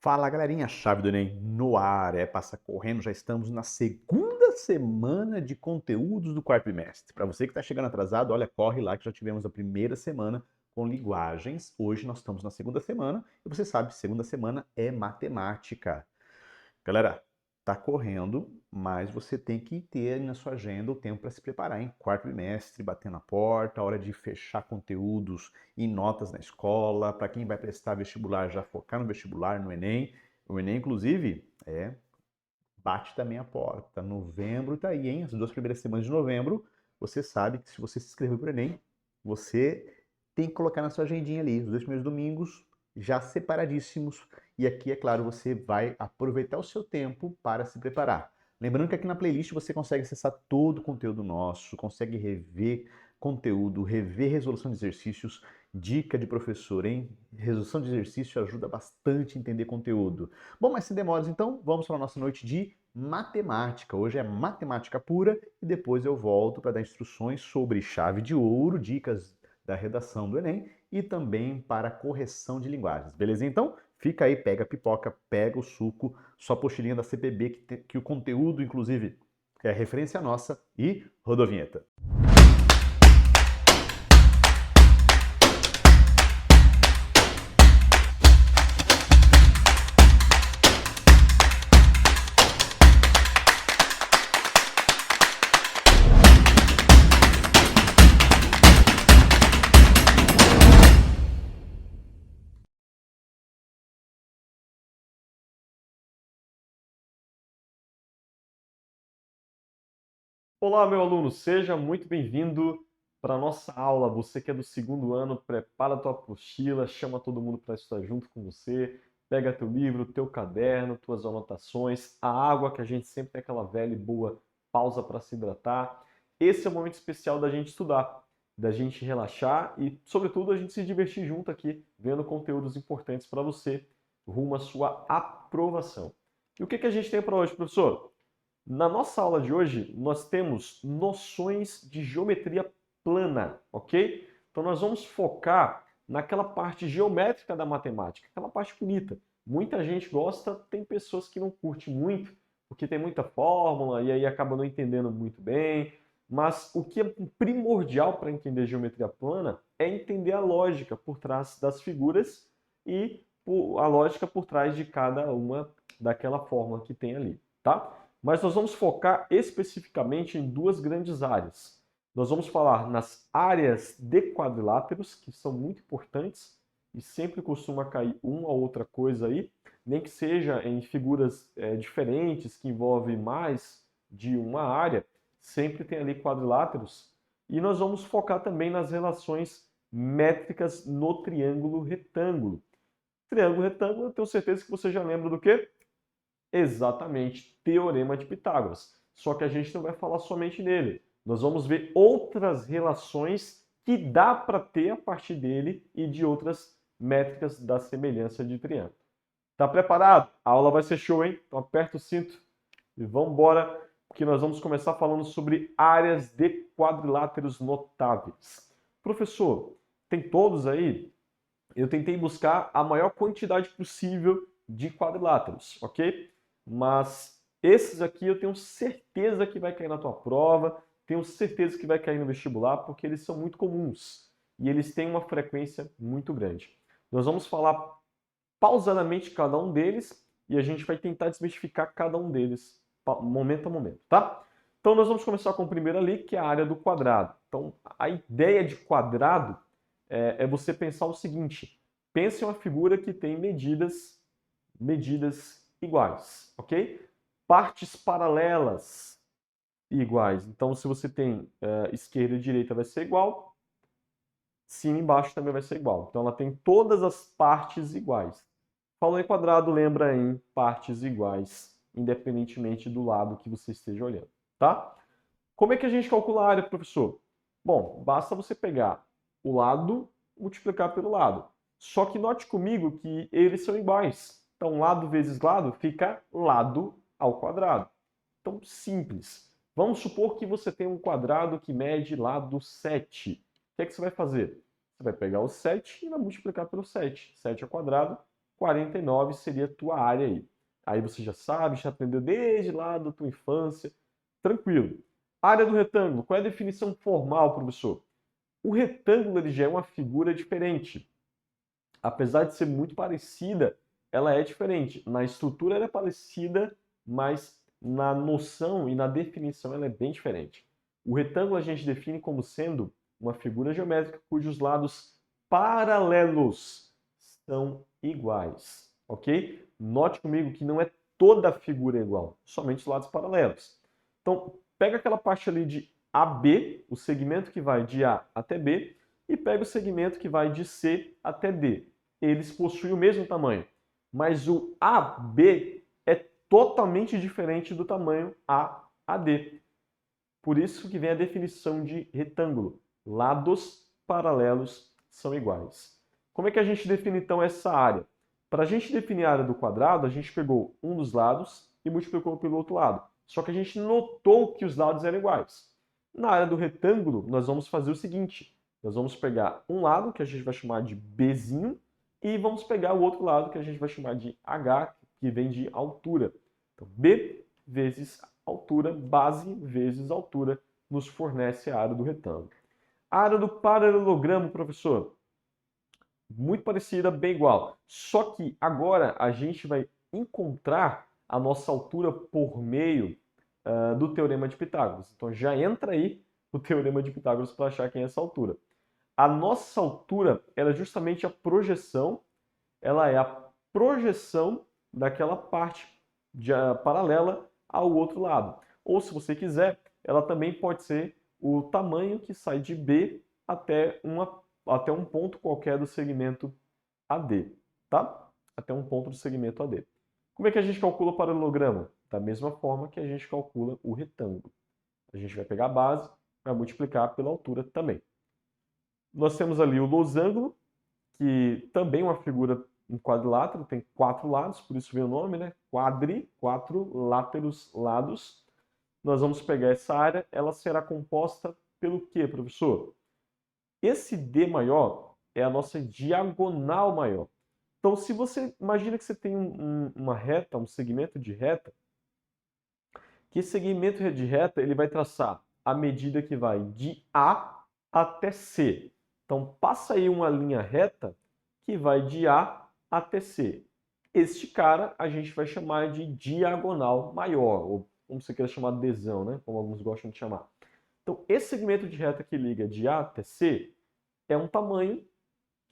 Fala galerinha, Chave do Enem no ar, passa correndo, já estamos na segunda semana de conteúdos do quarto trimestre. Para você que está chegando atrasado, olha, corre lá que já tivemos a primeira semana com linguagens, hoje nós estamos na segunda semana e você sabe, segunda semana é matemática. Galera, tá correndo, mas você tem que ter na sua agenda o tempo para se preparar, hein? Quarto trimestre, bater na porta, hora de fechar conteúdos e notas na escola. Para quem vai prestar vestibular, já focar no vestibular, no Enem. O Enem, inclusive, bate também a porta. Novembro tá aí, hein? As duas primeiras semanas de novembro, você sabe que se você se inscreveu para o Enem, você tem que colocar na sua agendinha ali, os dois primeiros domingos já separadíssimos. E aqui, é claro, você vai aproveitar o seu tempo para se preparar. Lembrando que aqui na playlist você consegue acessar todo o conteúdo nosso, consegue rever conteúdo, rever resolução de exercícios, dica de professor, hein? Resolução de exercício ajuda bastante a entender conteúdo. Bom, mas sem demoras, então, vamos para a nossa noite de matemática. Hoje é matemática pura e depois eu volto para dar instruções sobre chave de ouro, dicas da redação do Enem e também para correção de linguagens. Beleza? Então, fica aí, pega a pipoca, pega o suco, sua pochilinha da CPB, que o conteúdo, inclusive, é referência nossa, e roda a vinheta. Olá, meu aluno, seja muito bem-vindo para a nossa aula. Você que é do segundo ano, prepara a tua apostila, chama todo mundo para estudar junto com você, pega teu livro, teu caderno, tuas anotações, a água que a gente sempre tem aquela velha e boa pausa para se hidratar. Esse é o momento especial da gente estudar, da gente relaxar e, sobretudo, a gente se divertir junto aqui, vendo conteúdos importantes para você, rumo à sua aprovação. E o que a gente tem para hoje, professor? Na nossa aula de hoje, nós temos noções de geometria plana, ok? Então nós vamos focar naquela parte geométrica da matemática, aquela parte bonita. Muita gente gosta, tem pessoas que não curtem muito, porque tem muita fórmula e aí acaba não entendendo muito bem. Mas o que é primordial para entender geometria plana é entender a lógica por trás das figuras e a lógica por trás de cada uma daquela fórmula que tem ali, tá? Mas nós vamos focar especificamente em duas grandes áreas. Nós vamos falar nas áreas de quadriláteros, que são muito importantes e sempre costuma cair uma ou outra coisa aí, nem que seja em figuras diferentes, que envolvem mais de uma área, sempre tem ali quadriláteros. E nós vamos focar também nas relações métricas no triângulo retângulo. Triângulo retângulo, eu tenho certeza que você já lembra do quê? Exatamente, Teorema de Pitágoras. Só que a gente não vai falar somente nele. Nós vamos ver outras relações que dá para ter a partir dele e de outras métricas da semelhança de triângulo. Tá preparado? A aula vai ser show, hein? Então aperta o cinto e vamos embora, porque nós vamos começar falando sobre áreas de quadriláteros notáveis. Professor, tem todos aí? Eu tentei buscar a maior quantidade possível de quadriláteros, ok? Mas esses aqui eu tenho certeza que vai cair na tua prova, tenho certeza que vai cair no vestibular, porque eles são muito comuns e eles têm uma frequência muito grande. Nós vamos falar pausadamente cada um deles e a gente vai tentar desmistificar cada um deles momento a momento, tá? Então nós vamos começar com o primeiro ali, que é a área do quadrado. Então a ideia de quadrado é você pensar o seguinte: pense em uma figura que tem medidas iguais, ok? Partes paralelas iguais. Então, se você tem esquerda e direita vai ser igual, cima e embaixo também vai ser igual. Então, ela tem todas as partes iguais. Falou em quadrado, lembra em partes iguais, independentemente do lado que você esteja olhando, tá? Como é que a gente calcula a área, professor? Bom, basta você pegar o lado, multiplicar pelo lado. Só que note comigo que eles são iguais. Então, lado vezes lado fica lado ao quadrado. Então, simples. Vamos supor que você tem um quadrado que mede lado 7. O que é que você vai fazer? Você vai pegar o 7 e vai multiplicar pelo 7. 7 ao quadrado, 49 seria a tua área aí. Aí você já sabe, já aprendeu desde lá da tua infância. Tranquilo. Área do retângulo. Qual é a definição formal, professor? O retângulo ele já é uma figura diferente. Apesar de ser muito parecida, ela é diferente. Na estrutura ela é parecida, mas na noção e na definição ela é bem diferente. O retângulo a gente define como sendo uma figura geométrica cujos lados paralelos são iguais, ok? Note comigo que não é toda a figura igual, somente os lados paralelos. Então, pega aquela parte ali de AB, o segmento que vai de A até B, e pega o segmento que vai de C até D. Eles possuem o mesmo tamanho, mas o AB é totalmente diferente do tamanho AD. Por isso que vem a definição de retângulo. Lados paralelos são iguais. Como é que a gente define então essa área? Para a gente definir a área do quadrado, a gente pegou um dos lados e multiplicou pelo outro lado. Só que a gente notou que os lados eram iguais. Na área do retângulo, nós vamos fazer o seguinte. Nós vamos pegar um lado, que a gente vai chamar de Bzinho, e vamos pegar o outro lado, que a gente vai chamar de H, que vem de altura. Então, B vezes altura, base vezes altura, nos fornece a área do retângulo. A área do paralelogramo, professor, muito parecida, bem igual. Só que agora a gente vai encontrar a nossa altura por meio do Teorema de Pitágoras. Então já entra aí o Teorema de Pitágoras para achar quem é essa altura. A nossa altura ela é justamente a projeção, ela é a projeção daquela parte paralela ao outro lado. Ou, se você quiser, ela também pode ser o tamanho que sai de B até um ponto qualquer do segmento AD, tá? Até um ponto do segmento AD. Como é que a gente calcula o paralelogramo? Da mesma forma que a gente calcula o retângulo. A gente vai pegar a base, vai multiplicar pela altura também. Nós temos ali o losango, que também é uma figura em quadrilátero, tem 4 lados, por isso vem o nome, né? Quadri, 4 láteros, lados. Nós vamos pegar essa área, ela será composta pelo quê, professor? Esse D maior é a nossa diagonal maior. Então, se você imagina que você tem uma reta, um segmento de reta, que esse segmento de reta ele vai traçar a medida que vai de A até C. Então, passa aí uma linha reta que vai de A até C. Este cara a gente vai chamar de diagonal maior, ou como você queira chamar, Dzão, né? Como alguns gostam de chamar. Então, esse segmento de reta que liga de A até C é um tamanho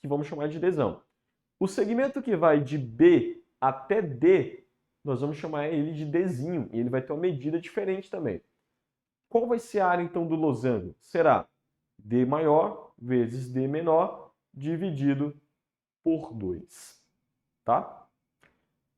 que vamos chamar de Dzão. O segmento que vai de B até D, nós vamos chamar ele de Dzinho, e ele vai ter uma medida diferente também. Qual vai ser a área, então, do losango? Será D maior vezes D menor dividido por 2. Tá?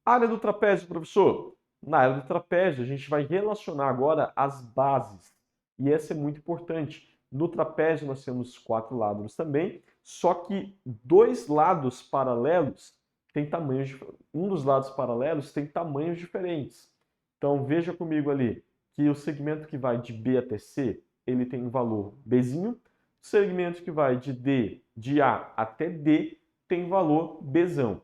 Área do trapézio, professor. Na área do trapézio, a gente vai relacionar agora as bases. E essa é muito importante. No trapézio, nós temos 4 lados também, só que 2 lados paralelos têm tamanhos. Um dos lados paralelos tem tamanhos diferentes. Então, veja comigo ali que o segmento que vai de B até C, ele tem um valor Bzinho. O segmento que vai de A até D, tem valor Bzão.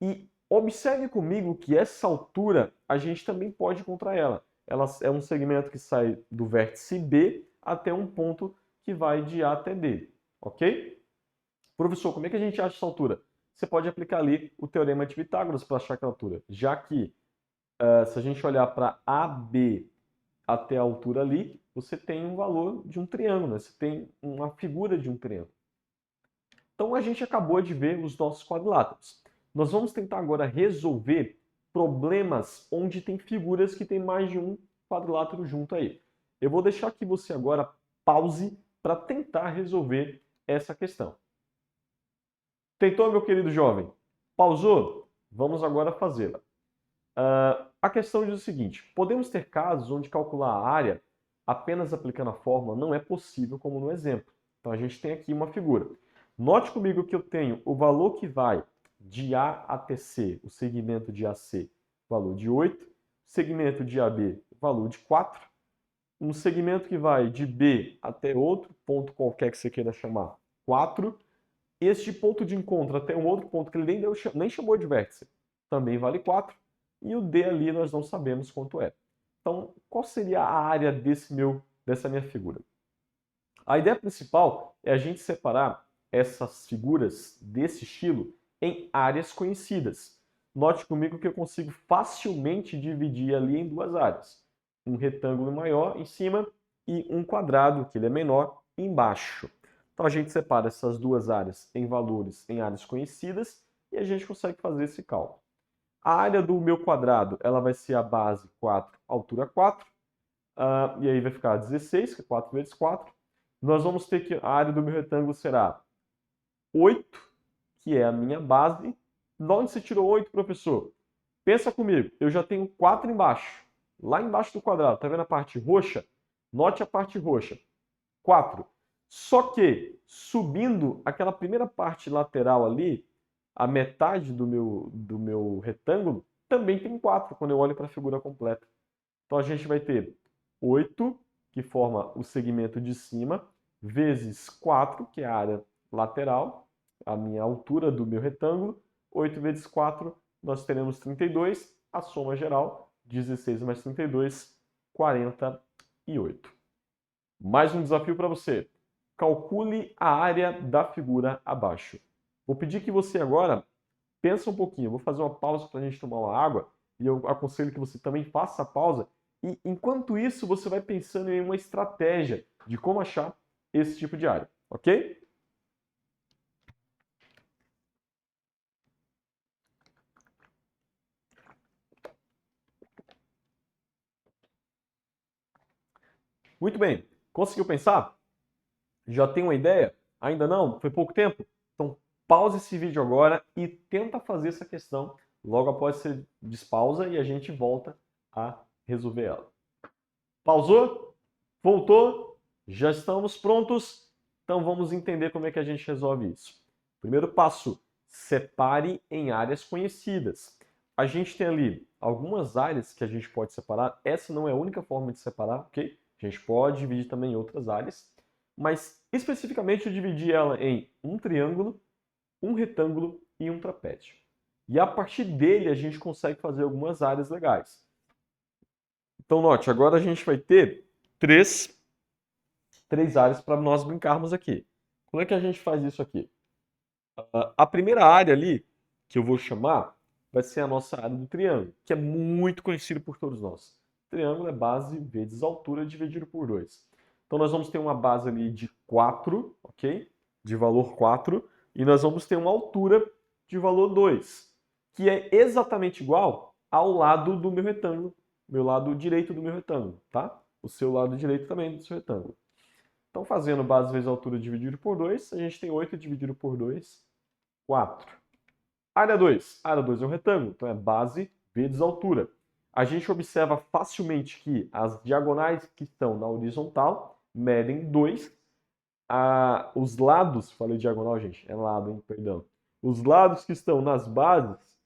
E observe comigo que essa altura a gente também pode encontrar ela. Ela é um segmento que sai do vértice B até um ponto que vai de A até D, ok? Professor, como é que a gente acha essa altura? Você pode aplicar ali o Teorema de Pitágoras para achar aquela altura, já que se a gente olhar para AB até a altura ali, você tem um valor de um triângulo, né? Você tem uma figura de um triângulo. Então a gente acabou de ver os nossos quadriláteros. Nós vamos tentar agora resolver problemas onde tem figuras que tem mais de um quadrilátero junto aí. Eu vou deixar que você agora pause para tentar resolver essa questão. Tentou, meu querido jovem? Pausou? Vamos agora fazê-la. A questão diz o seguinte: podemos ter casos onde calcular a área apenas aplicando a fórmula não é possível, como no exemplo. Então a gente tem aqui uma figura. Note comigo que eu tenho o valor que vai de A até C, o segmento de AC, valor de 8, segmento de AB, valor de 4, um segmento que vai de B até outro ponto qualquer que você queira chamar, 4, este ponto de encontro até um outro ponto que ele nem chamou de vértice, também vale 4. E o D ali nós não sabemos quanto é. Então, qual seria a área dessa minha figura? A ideia principal é a gente separar essas figuras desse estilo em áreas conhecidas. Note comigo que eu consigo facilmente dividir ali em duas áreas. Um retângulo maior em cima e um quadrado, que ele é menor, embaixo. Então a gente separa essas duas áreas em valores em áreas conhecidas e a gente consegue fazer esse cálculo. A área do meu quadrado, ela vai ser a base 4, altura 4, e aí vai ficar 16, que é 4 vezes 4. Nós vamos ter que a área do meu retângulo será 8, que é a minha base. De onde você tirou 8, professor? Pensa comigo, eu já tenho 4 embaixo. Lá embaixo do quadrado, tá vendo a parte roxa? Note a parte roxa. 4. Só que, subindo aquela primeira parte lateral ali, a metade do meu retângulo, também tem 4 quando eu olho para a figura completa. Então a gente vai ter 8, que forma o segmento de cima, vezes 4, que é a área lateral, a minha altura do meu retângulo. 8 vezes 4, nós teremos 32. A soma geral, 16 mais 32, 48. Mais um desafio para você. Calcule a área da figura abaixo. Vou pedir que você agora pense um pouquinho. Eu vou fazer uma pausa para a gente tomar uma água e eu aconselho que você também faça a pausa. E enquanto isso, você vai pensando em uma estratégia de como achar esse tipo de área, ok? Muito bem. Conseguiu pensar? Já tem uma ideia? Ainda não? Foi pouco tempo? Então pause esse vídeo agora e tenta fazer essa questão. Logo após você despausa e a gente volta a resolver ela. Pausou? Voltou? Já estamos prontos? Então vamos entender como é que a gente resolve isso. Primeiro passo, separe em áreas conhecidas. A gente tem ali algumas áreas que a gente pode separar. Essa não é a única forma de separar, ok? A gente pode dividir também em outras áreas. Mas especificamente eu dividi ela em um triângulo, um retângulo e um trapézio. E a partir dele a gente consegue fazer algumas áreas legais. Então note, agora a gente vai ter três áreas para nós brincarmos aqui. Como é que a gente faz isso aqui? A primeira área ali, que eu vou chamar, vai ser a nossa área do triângulo, que é muito conhecido por todos nós. Triângulo é base vezes altura dividido por 2. Então nós vamos ter uma base ali de 4, ok? De valor 4. E nós vamos ter uma altura de valor 2, que é exatamente igual ao lado do meu retângulo, meu lado direito do meu retângulo, tá? O seu lado direito também do seu retângulo. Então, fazendo base vezes altura dividido por 2, a gente tem 8 dividido por 2, 4. Área 2. Área 2 é um retângulo, então é base vezes altura. A gente observa facilmente que as diagonais que estão na horizontal medem 2. Os lados, falei diagonal, gente, é lado, hein? Perdão. Os lados que estão nas bases,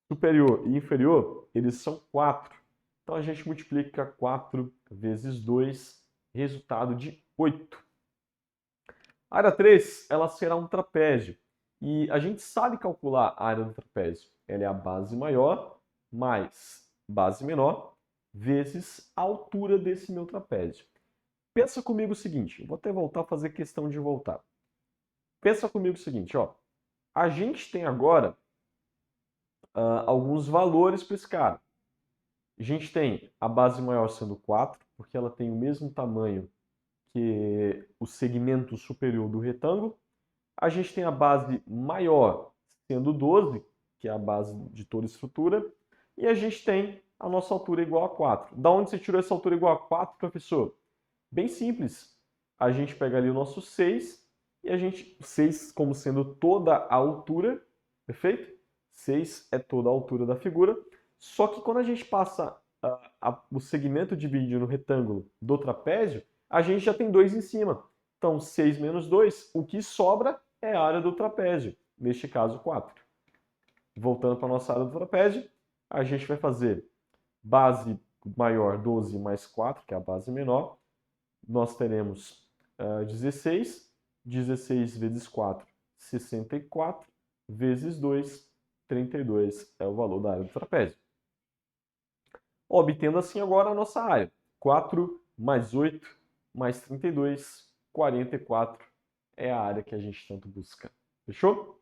superior e inferior, eles são 4. Então a gente multiplica 4 vezes 2, resultado de 8. A área 3, ela será um trapézio. E a gente sabe calcular a área do trapézio. Ela é a base maior mais base menor vezes a altura desse meu trapézio. Pensa comigo o seguinte, vou até voltar a fazer questão de voltar. Pensa comigo o seguinte, ó. A gente tem agora alguns valores para esse cara. A gente tem a base maior sendo 4, porque ela tem o mesmo tamanho que o segmento superior do retângulo. A gente tem a base maior sendo 12, que é a base de toda estrutura. E a gente tem a nossa altura igual a 4. Da onde você tirou essa altura igual a 4, professor? Bem simples. A gente pega ali o nosso 6 e a gente... 6 como sendo toda a altura, perfeito? 6 é toda a altura da figura. Só que quando a gente passa o segmento dividido no retângulo do trapézio, a gente já tem 2 em cima. Então, 6 menos 2, o que sobra é a área do trapézio, neste caso 4. Voltando para a nossa área do trapézio, a gente vai fazer base maior 12 mais 4, que é a base menor. Nós teremos 16, 16 vezes 4, 64, vezes 2, 32 é o valor da área do trapézio. Obtendo assim agora a nossa área. 4 mais 8 mais 32, 44 é a área que a gente tanto busca. Fechou?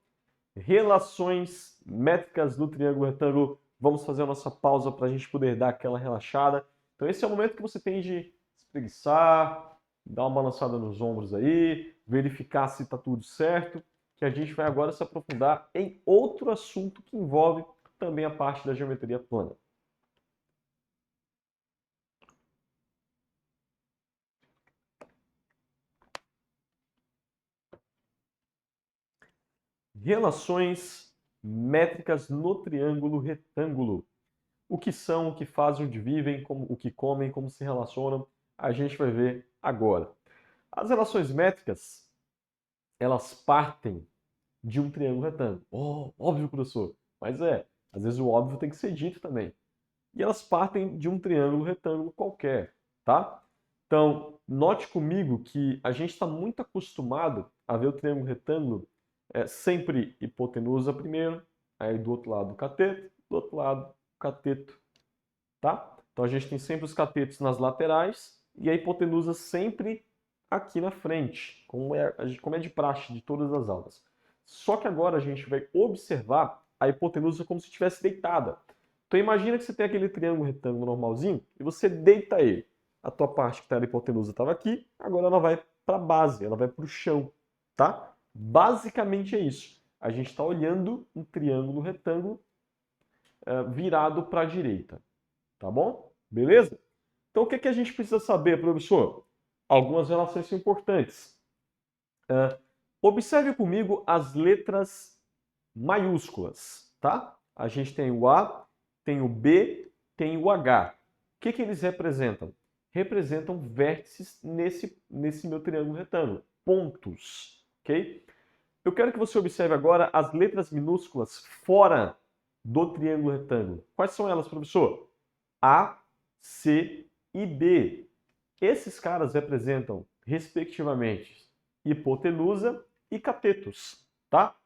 Relações métricas do triângulo retângulo. Vamos fazer a nossa pausa para a gente poder dar aquela relaxada. Então esse é o momento que você tem de espreguiçar, dar uma balançada nos ombros aí, verificar se está tudo certo, que a gente vai agora se aprofundar em outro assunto que envolve também a parte da geometria plana. Relações métricas no triângulo retângulo. O que são, o que fazem, onde vivem, o que comem, como se relacionam, a gente vai ver agora. As relações métricas, elas partem de um triângulo retângulo. Oh, óbvio, professor. Mas às vezes o óbvio tem que ser dito também. E elas partem de um triângulo retângulo qualquer, tá? Então, note comigo que a gente está muito acostumado a ver o triângulo retângulo sempre hipotenusa primeiro, aí do outro lado o cateto, do outro lado o cateto, tá? Então a gente tem sempre os catetos nas laterais e a hipotenusa sempre aqui na frente, como é de praxe de todas as aulas. Só que agora a gente vai observar a hipotenusa como se estivesse deitada. Então imagina que você tem aquele triângulo retângulo normalzinho e você deita ele. A tua parte que está na hipotenusa estava aqui, agora ela vai para a base, ela vai para o chão, tá? Basicamente é isso. A gente está olhando um triângulo retângulo virado para a direita, tá bom? Beleza? Então o que a gente precisa saber, professor? Algumas relações importantes. Observe comigo as letras maiúsculas, tá? A gente tem o A, tem o B, tem o H. O que eles representam? Representam vértices nesse meu triângulo retângulo, pontos, ok? Eu quero que você observe agora as letras minúsculas fora do triângulo retângulo. Quais são elas, professor? A, C e B. Esses caras representam, respectivamente, hipotenusa e catetos, tá?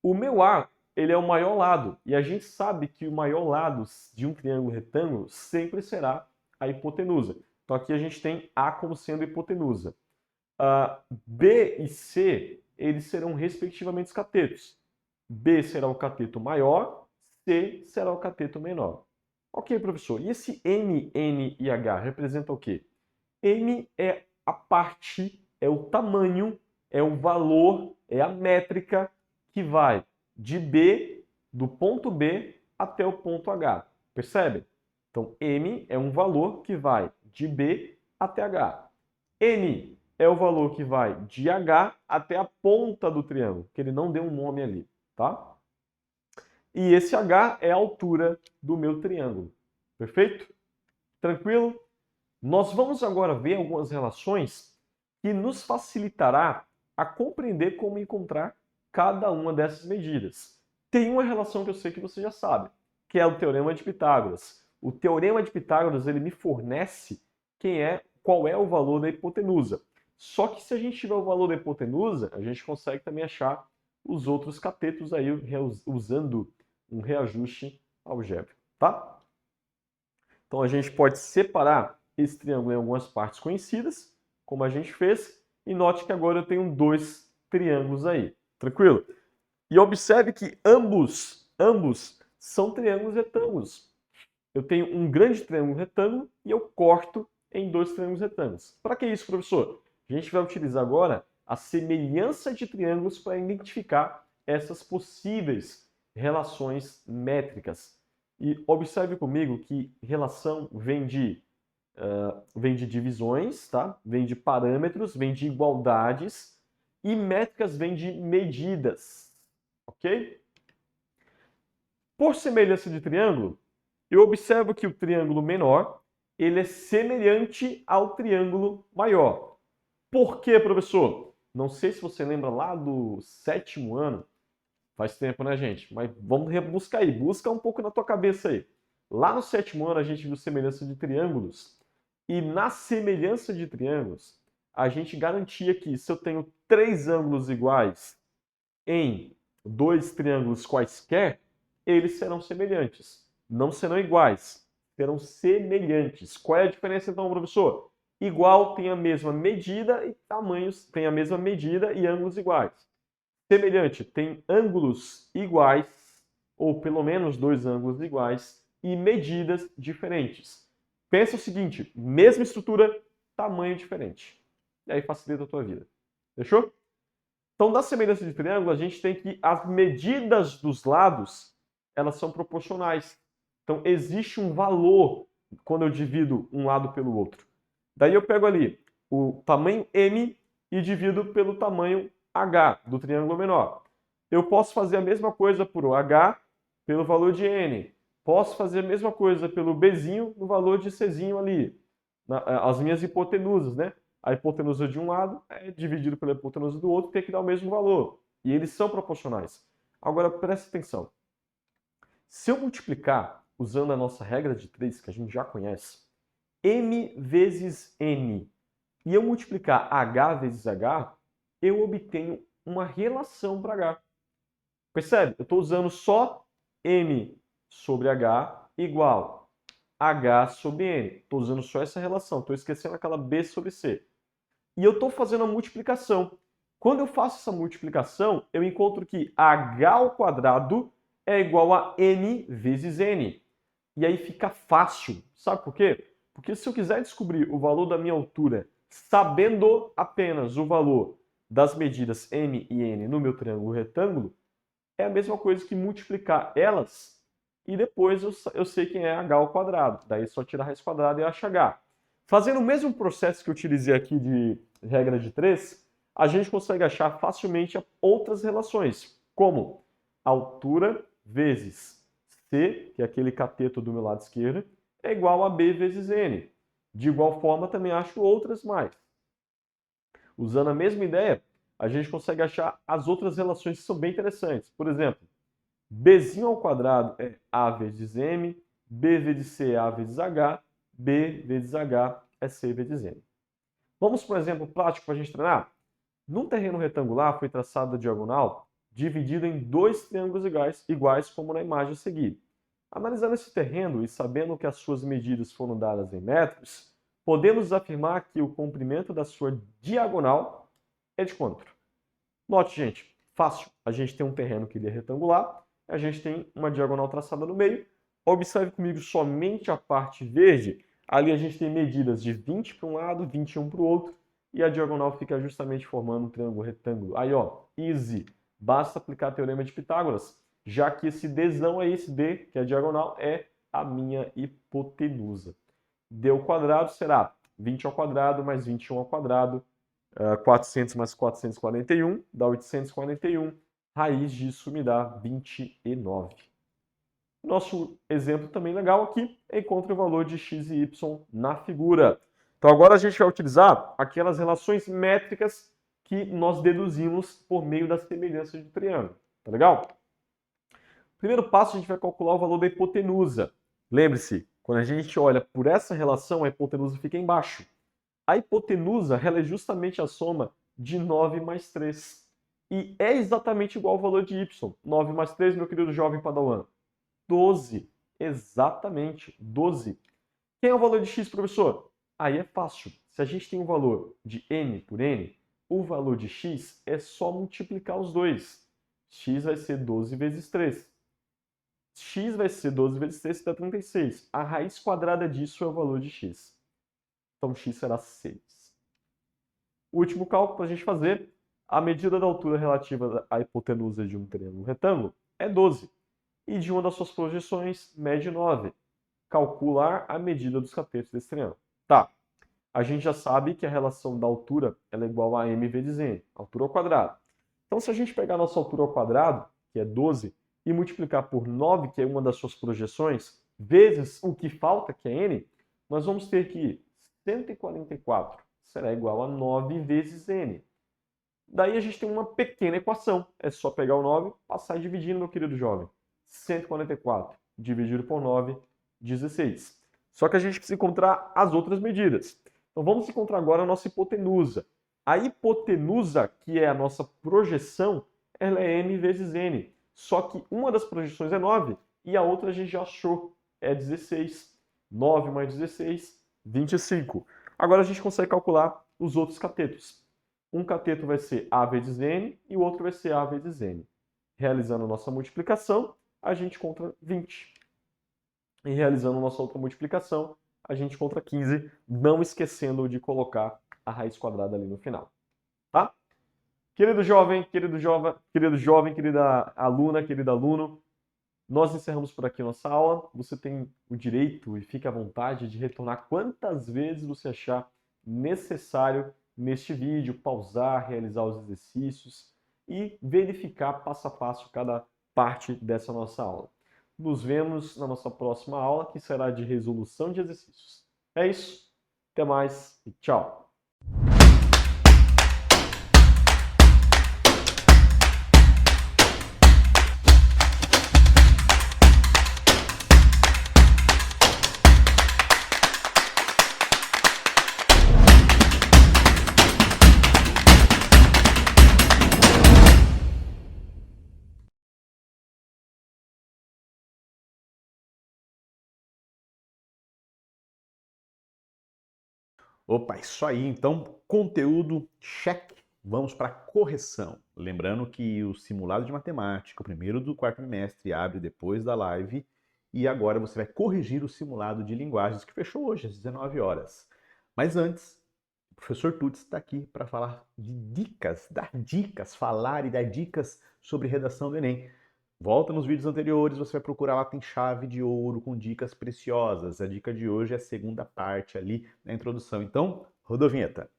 O meu A, ele é o maior lado, e a gente sabe que o maior lado de um triângulo retângulo sempre será a hipotenusa. Então aqui a gente tem A como sendo hipotenusa. B e C, eles serão respectivamente os catetos. B será o cateto maior, C será o cateto menor. Ok, professor. E esse M, N e H representa o quê? M é a parte, é o tamanho, é o valor, é a métrica que vai de B, do ponto B até o ponto H. Percebe? Então, M é um valor que vai de B até H. N é o valor que vai de H até a ponta do triângulo, que ele não deu um nome ali, tá? E esse H é a altura do meu triângulo. Perfeito? Tranquilo? Nós vamos agora ver algumas relações que nos facilitará a compreender como encontrar cada uma dessas medidas. Tem uma relação que eu sei que você já sabe, que é o Teorema de Pitágoras. O Teorema de Pitágoras ele me fornece qual é o valor da hipotenusa. Só que se a gente tiver o valor da hipotenusa, a gente consegue também achar os outros catetos aí usando um reajuste algébrico, tá? Então a gente pode separar esse triângulo em algumas partes conhecidas, como a gente fez, e note que agora eu tenho dois triângulos aí, tranquilo? E observe que ambos são triângulos retângulos. Eu tenho um grande triângulo retângulo e eu corto em dois triângulos retângulos. Para que isso, professor? A gente vai utilizar agora a semelhança de triângulos para identificar essas possíveis relações métricas. E observe comigo que relação vem de divisões, tá? Vem de parâmetros, vem de igualdades e métricas vem de medidas, ok? Por semelhança de triângulo, eu observo que o triângulo menor ele é semelhante ao triângulo maior. Por quê, professor? Não sei se você lembra lá do 7º ano, faz tempo, né, gente? Mas vamos buscar aí, busca um pouco na tua cabeça aí. Lá no 7º ano a gente viu semelhança de triângulos e na semelhança de triângulos a gente garantia que se eu tenho 3 ângulos iguais em 2 triângulos quaisquer, eles serão semelhantes. Não serão iguais, serão semelhantes. Qual é a diferença então, professor? Igual tem a mesma medida e tamanhos, tem a mesma medida e ângulos iguais. Semelhante tem ângulos iguais, ou pelo menos dois ângulos iguais, e medidas diferentes. Pensa o seguinte, mesma estrutura, tamanho diferente. E aí facilita a tua vida. Fechou? Então, da semelhança de triângulo, a gente tem que as medidas dos lados, elas são proporcionais. Então, existe um valor quando eu divido um lado pelo outro. Daí eu pego ali o tamanho M e divido pelo tamanho H do triângulo menor. Eu posso fazer a mesma coisa por H pelo valor de N. Posso fazer a mesma coisa pelo Bzinho no valor de Czinho ali. As minhas hipotenusas, né? A hipotenusa de um lado é dividido pela hipotenusa do outro, tem que dar o mesmo valor. E eles são proporcionais. Agora, preste atenção. Se eu multiplicar, usando a nossa regra de 3, que a gente já conhece, M vezes N, e eu multiplicar H vezes H, eu obtenho uma relação para H. Percebe? Eu estou usando só M sobre H igual H sobre N. Estou usando só essa relação. Estou esquecendo aquela B sobre C. E eu estou fazendo a multiplicação. Quando eu faço essa multiplicação, eu encontro que H ao quadrado é igual a N vezes N. E aí fica fácil. Sabe por quê? Porque se eu quiser descobrir o valor da minha altura sabendo apenas o valor das medidas M e N no meu triângulo retângulo, é a mesma coisa que multiplicar elas e depois eu sei quem é H ao quadrado. Daí é só tirar a raiz quadrada e acho H. Fazendo o mesmo processo que eu utilizei aqui de regra de 3, a gente consegue achar facilmente outras relações, como altura vezes C, que é aquele cateto do meu lado esquerdo, é igual a B vezes N. De igual forma, também acho outras mais. Usando a mesma ideia, a gente consegue achar as outras relações que são bem interessantes. Por exemplo, Bzinho ao quadrado é A vezes M, B vezes C é A vezes H, B vezes H é C vezes N. Vamos para um exemplo prático para a gente treinar? Num terreno retangular foi traçada a diagonal dividida em dois triângulos iguais como na imagem a seguir. Analisando esse terreno e sabendo que as suas medidas foram dadas em metros, podemos afirmar que o comprimento da sua diagonal é de quanto? Note, gente, fácil. A gente tem um terreno que ele é retangular, a gente tem uma diagonal traçada no meio. Observe comigo somente a parte verde. Ali a gente tem medidas de 20 para um lado, 21 para o outro, e a diagonal fica justamente formando um triângulo retângulo. Aí, ó, easy. Basta aplicar o teorema de Pitágoras, já que esse Dzão é esse D, que é a diagonal, é a minha hipotenusa. D ao quadrado será 20 ao quadrado mais 21 ao quadrado, 400 mais 441 dá 841. Raiz disso me dá 29. Nosso exemplo também legal aqui, encontre o valor de x e y na figura. Então agora a gente vai utilizar aquelas relações métricas que nós deduzimos por meio da semelhança de triângulo. Tá legal? Primeiro passo, a gente vai calcular o valor da hipotenusa. Lembre-se, quando a gente olha por essa relação, a hipotenusa fica embaixo. A hipotenusa ela é justamente a soma de 9 mais 3. E é exatamente igual ao valor de y. 9 mais 3, meu querido jovem padawan. 12. Exatamente, 12. Quem é o valor de x, professor? Aí é fácil. Se a gente tem um valor de n por n, o valor de x é só multiplicar os dois. X vai ser 12 vezes 3. X vai ser 12 vezes 3, que dá 36. A raiz quadrada disso é o valor de x. Então, x será 6. O último cálculo para a gente fazer, a medida da altura relativa à hipotenusa de um triângulo retângulo é 12. E de uma das suas projeções, mede 9. Calcular a medida dos catetos desse triângulo. Tá. A gente já sabe que a relação da altura ela é igual a m vezes n, altura ao quadrado. Então, se a gente pegar a nossa altura ao quadrado, que é 12, e multiplicar por 9, que é uma das suas projeções, vezes o que falta, que é n, nós vamos ter que 144 será igual a 9 vezes n. Daí a gente tem uma pequena equação. É só pegar o 9, passar e dividir, meu querido jovem. 144 dividido por 9, 16. Só que a gente precisa encontrar as outras medidas. Então vamos encontrar agora a nossa hipotenusa. A hipotenusa, que é a nossa projeção, ela é m vezes n. Só que uma das projeções é 9 e a outra a gente já achou, é 16. 9 mais 16, 25. Agora a gente consegue calcular os outros catetos. Um cateto vai ser A vezes N e o outro vai ser A vezes N. Realizando a nossa multiplicação, a gente encontra 20. E realizando a nossa outra multiplicação, a gente encontra 15, não esquecendo de colocar a raiz quadrada ali no final. Tá? Querido jovem, querida aluna, querido aluno, nós encerramos por aqui nossa aula. Você tem o direito e fique à vontade de retornar quantas vezes você achar necessário neste vídeo, pausar, realizar os exercícios e verificar passo a passo cada parte dessa nossa aula. Nos vemos na nossa próxima aula, que será de resolução de exercícios. É isso, até mais e tchau! Opa, isso aí. Então, conteúdo check. Vamos para correção. Lembrando que o simulado de matemática, o primeiro do quarto trimestre, abre depois da live. E agora você vai corrigir o simulado de linguagens que fechou hoje, às 19 horas. Mas antes, o professor Tuts está aqui para falar de dicas, dar dicas, falar e dar dicas sobre redação do Enem. Volta nos vídeos anteriores, você vai procurar lá, tem chave de ouro com dicas preciosas. A dica de hoje é a segunda parte ali na introdução. Então, roda a vinheta.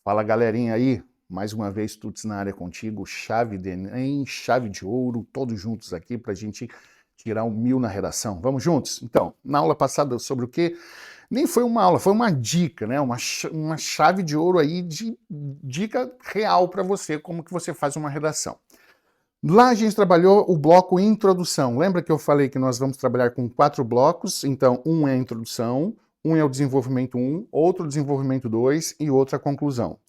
Fala galerinha aí, mais uma vez Tuts na área contigo, chave de Enem, chave de ouro, todos juntos aqui para a gente tirar 1000 na redação. Vamos juntos? Então, na aula passada sobre o quê? Nem foi uma aula, foi uma dica, né? Uma chave de ouro aí de dica real para você, como que você faz uma redação. Lá a gente trabalhou o bloco introdução. Lembra que eu falei que nós vamos trabalhar com 4 blocos? Então, um é a introdução, um é o desenvolvimento 1, outro desenvolvimento 2 e outra a conclusão.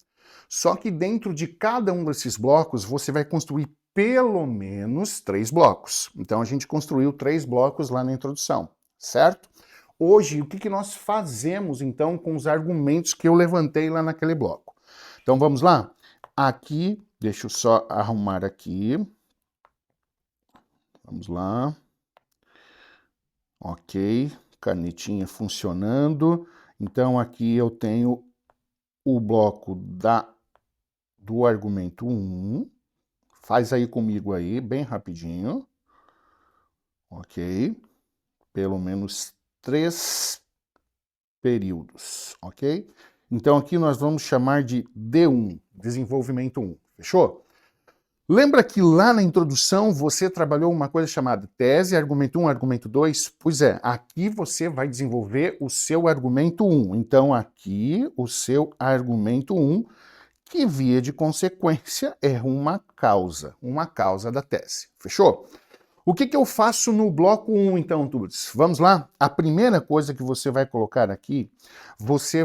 Só que dentro de cada um desses blocos, você vai construir pelo menos 3 blocos. Então a gente construiu 3 blocos lá na introdução, certo? Hoje, o que nós fazemos então com os argumentos que eu levantei lá naquele bloco? Então vamos lá? Aqui, deixa eu só arrumar aqui. Vamos lá. Ok, canetinha funcionando. Então aqui eu tenho o bloco do argumento 1. Faz aí comigo aí, bem rapidinho. Ok. Pelo menos 3 períodos, ok? Então aqui nós vamos chamar de D1, desenvolvimento 1. Fechou? Lembra que lá na introdução você trabalhou uma coisa chamada tese, argumento 1, argumento 2? Pois é, aqui você vai desenvolver o seu argumento 1. Então aqui o seu argumento 1, que via de consequência é uma causa da tese. Fechou? O que eu faço no bloco 1 então, Tuts? Vamos lá? A primeira coisa que você vai colocar aqui, você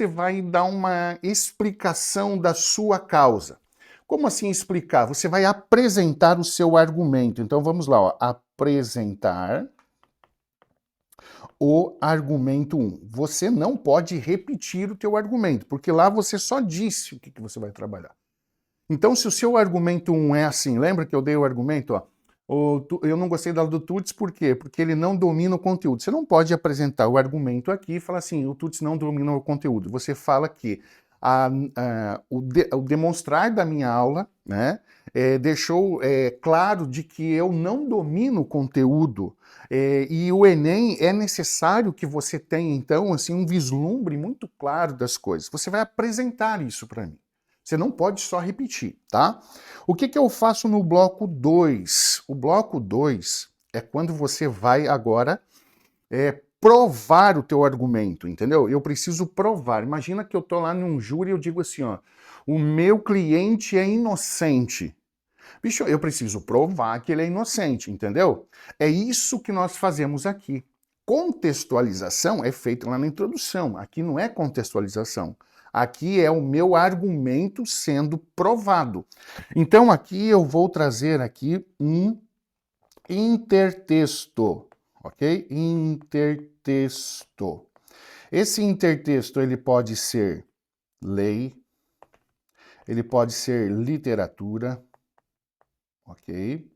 vai dar uma explicação da sua causa. Como assim explicar? Você vai apresentar o seu argumento. Então vamos lá, ó, apresentar o argumento 1. Você não pode repetir o teu argumento, porque lá você só disse o que você vai trabalhar. Então se o seu argumento 1 é assim, lembra que eu dei o argumento, ó, eu não gostei da aula do Tuts, por quê? Porque ele não domina o conteúdo. Você não pode apresentar o argumento aqui e falar assim, o Tuts não domina o conteúdo. Você fala que o demonstrar da minha aula, né, deixou claro de que eu não domino o conteúdo e o Enem é necessário que você tenha, então, assim, um vislumbre muito claro das coisas. Você vai apresentar isso para mim. Você não pode só repetir, tá? O que eu faço no bloco 2? O bloco 2 é quando você vai agora provar o teu argumento, entendeu? Eu preciso provar. Imagina que eu tô lá num júri e eu digo assim, ó, o meu cliente é inocente. Bicho, eu preciso provar que ele é inocente, entendeu? É isso que nós fazemos aqui. Contextualização é feita lá na introdução. Aqui não é contextualização. Aqui é o meu argumento sendo provado. Então aqui eu vou trazer aqui um intertexto, ok? Intertexto. Esse intertexto ele pode ser lei, ele pode ser literatura, ok?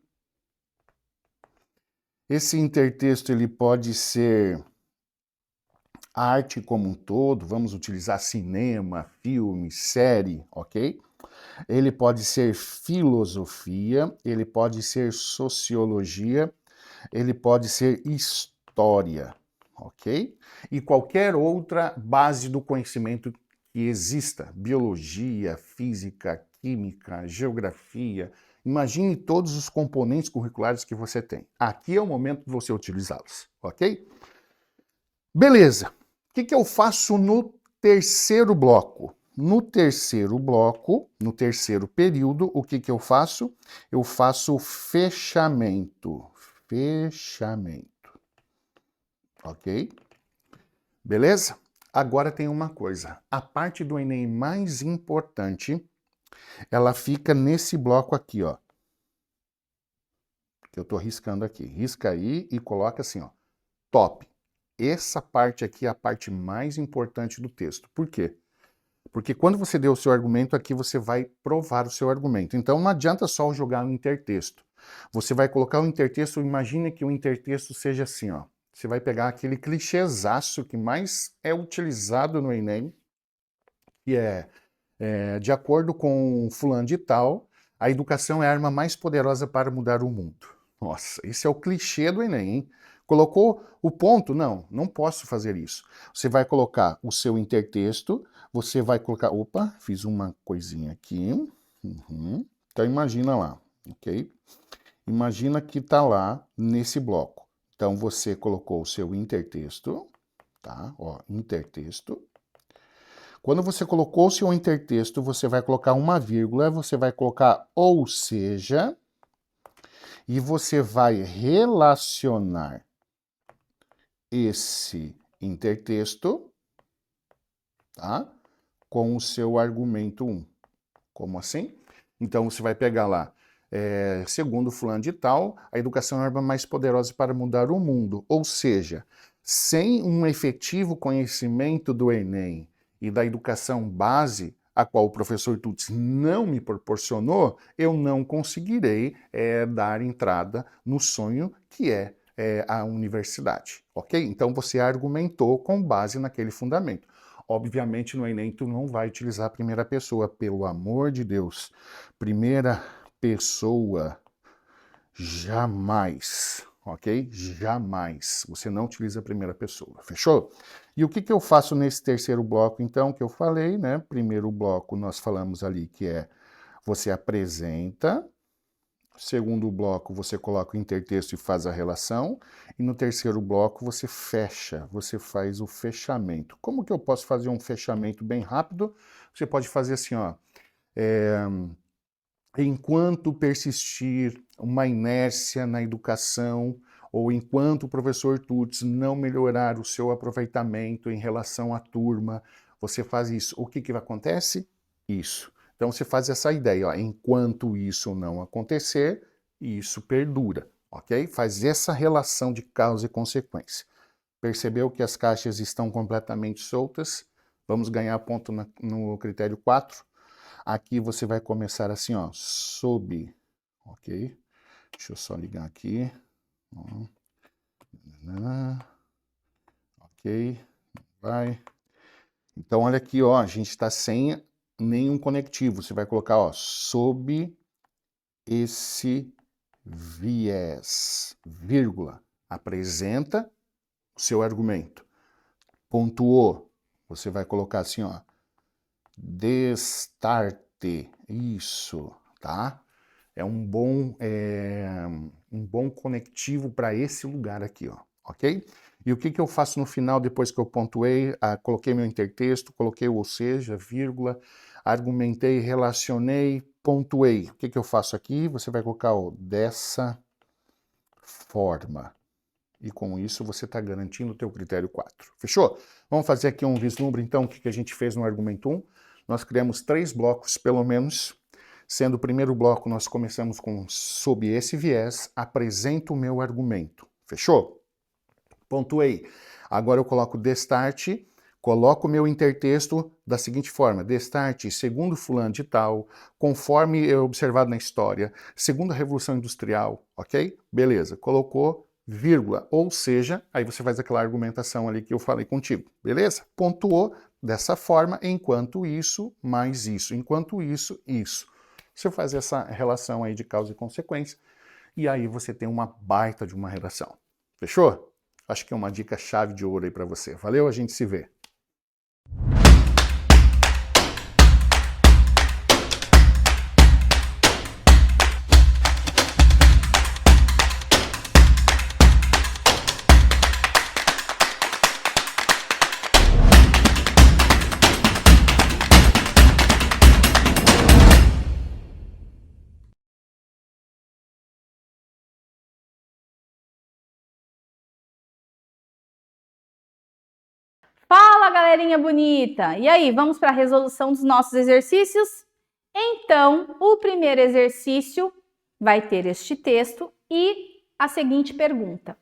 Esse intertexto ele pode ser arte como um todo, vamos utilizar cinema, filme, série, ok? Ele pode ser filosofia, ele pode ser sociologia, ele pode ser história, ok? E qualquer outra base do conhecimento que exista, biologia, física, química, geografia. Imagine todos os componentes curriculares que você tem. Aqui é o momento de você utilizá-los, ok? Beleza. O que eu faço no terceiro bloco? No terceiro bloco, no terceiro período, o que eu faço? Eu faço o fechamento. Fechamento. Ok? Beleza? Agora tem uma coisa. A parte do Enem mais importante, ela fica nesse bloco aqui, ó. Que eu tô riscando aqui. Risca aí e coloca assim, ó. Top. Essa parte aqui é a parte mais importante do texto. Por quê? Porque quando você deu o seu argumento, aqui você vai provar o seu argumento. Então não adianta só jogar o intertexto. Você vai colocar o intertexto, imagine que o intertexto seja assim, ó. Você vai pegar aquele clichêzaço que mais é utilizado no Enem, que de acordo com fulano de tal, a educação é a arma mais poderosa para mudar o mundo. Nossa, esse é o clichê do Enem, hein? Colocou o ponto? Não, não posso fazer isso. Você vai colocar o seu intertexto, você vai colocar... Opa, fiz uma coisinha aqui. Uhum. Então imagina lá, ok? Imagina que está lá nesse bloco. Então você colocou o seu intertexto, tá? Ó, intertexto. Quando você colocou o seu intertexto, você vai colocar uma vírgula, você vai colocar ou seja, e você vai relacionar esse intertexto, tá? Com o seu argumento 1. Como assim? Então você vai pegar lá, segundo fulano de tal, a educação é a arma mais poderosa para mudar o mundo. Ou seja, sem um efetivo conhecimento do Enem e da educação base, a qual o professor Tuts não me proporcionou, eu não conseguirei dar entrada no sonho que é a universidade, ok? Então você argumentou com base naquele fundamento. Obviamente no Enem tu não vai utilizar a primeira pessoa, pelo amor de Deus. Primeira pessoa, jamais, ok? Jamais. Você não utiliza a primeira pessoa, fechou? E o que eu faço nesse terceiro bloco, então, que eu falei, né? Primeiro bloco nós falamos ali que você apresenta. Segundo bloco, você coloca o intertexto e faz a relação. E no terceiro bloco, você fecha, você faz o fechamento. Como que eu posso fazer um fechamento bem rápido? Você pode fazer assim, ó. Enquanto persistir uma inércia na educação, ou enquanto o professor Tuts não melhorar o seu aproveitamento em relação à turma, você faz isso. O que acontece? Isso. Então você faz essa ideia, ó, enquanto isso não acontecer, isso perdura, ok? Faz essa relação de causa e consequência. Percebeu que as caixas estão completamente soltas? Vamos ganhar ponto no critério 4. Aqui você vai começar assim, ó, sob, ok? Deixa eu só ligar aqui. Ok, vai. Então olha aqui, ó, a gente está sem nenhum conectivo. Você vai colocar, ó, sob esse viés, vírgula, apresenta o seu argumento. Pontuou, você vai colocar assim, ó, forte. Isso, tá? É um bom conectivo para esse lugar aqui, ó, ok? E o que eu faço no final, depois que eu pontuei, coloquei meu intertexto, coloquei o ou seja, vírgula, argumentei, relacionei, pontuei. O que eu faço aqui? Você vai colocar, ó, dessa forma. E com isso você está garantindo o teu critério 4. Fechou? Vamos fazer aqui um vislumbre, então, o que a gente fez no argumento 1. Nós criamos 3 blocos, pelo menos, sendo o primeiro bloco, nós começamos com, sob esse viés, apresento o meu argumento. Fechou? Pontuei. Agora eu coloco destarte, coloco o meu intertexto da seguinte forma: destarte, segundo fulano de tal, conforme é observado na história, segundo a Revolução Industrial, ok? Beleza, colocou vírgula, ou seja, aí você faz aquela argumentação ali que eu falei contigo, beleza? Pontuou dessa forma, enquanto isso, mais isso, enquanto isso, isso. Você faz essa relação aí de causa e consequência, e aí você tem uma baita de uma redação. Fechou? Acho que é uma dica chave de ouro aí para você. Valeu, a gente se vê. Fala, galerinha bonita! E aí, vamos para a resolução dos nossos exercícios? Então, o primeiro exercício vai ter este texto e a seguinte pergunta.